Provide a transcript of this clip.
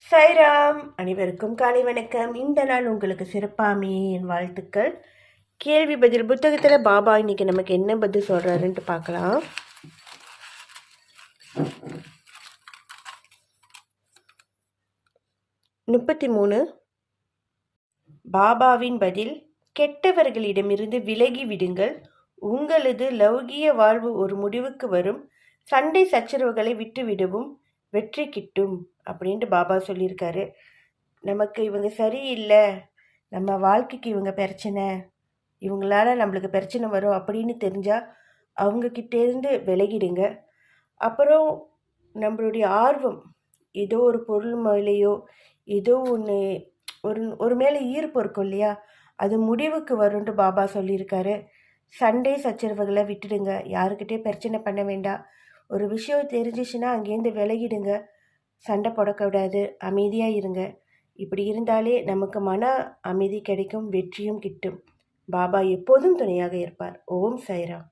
சாய்ராம். அனைவருக்கும் காலை வணக்கம். இந்த நாள் உங்களுக்கு சிறப்பாமே என் வாழ்த்துக்கள். கேள்வி பதில் புத்தகத்தில் பாபா இன்னைக்கு நமக்கு என்ன பதில் சொல்கிறாருன்ட்டு பார்க்கலாம். முப்பத்தி 33. பாபாவின் பதில்: கெட்டவர்களிடமிருந்து விலகி விடுங்கள். உங்களது லௌகிய வாழ்வு ஒரு முடிவுக்கு வரும். சண்டை சச்சரவுகளை விட்டுவிடவும் வெற்றி கிட்டும் அப்படின்ட்டு பாபா சொல்லியிருக்காரு. நமக்கு இவங்க சரியில்லை, நம்ம வாழ்க்கைக்கு இவங்க பிரச்சனை, இவங்களால நம்மளுக்கு பிரச்சனை வரும் அப்படின்னு தெரிஞ்சால் அவங்கக்கிட்டேருந்து விலகிடுங்க. அப்புறம் நம்மளுடைய ஆர்வம் ஏதோ ஒரு பொருள் மேலேயோ ஏதோ ஒன்று ஒரு மேலே ஈர்ப்பு இருக்கும் இல்லையா, அது முடிவுக்கு வரும்ன்ட்டு பாபா சொல்லியிருக்காரு. சண்டை சச்சரவுகளை விட்டுடுங்க, யாருக்கிட்டே பிரச்சனை பண்ண வேண்டாம். ஒரு விஷயம் தெரிஞ்சிச்சுன்னா அங்கேருந்து விலகிடுங்க. சண்டை போடக்கூடாது, அமைதியாக இருங்க. இப்படி இருந்தாலே நமக்கு மன அமைதி கிடைக்கும், வெற்றியும் கிட்டும். பாபா எப்போதும் துணையாக இருப்பார். ஓம் சாய்ராம்.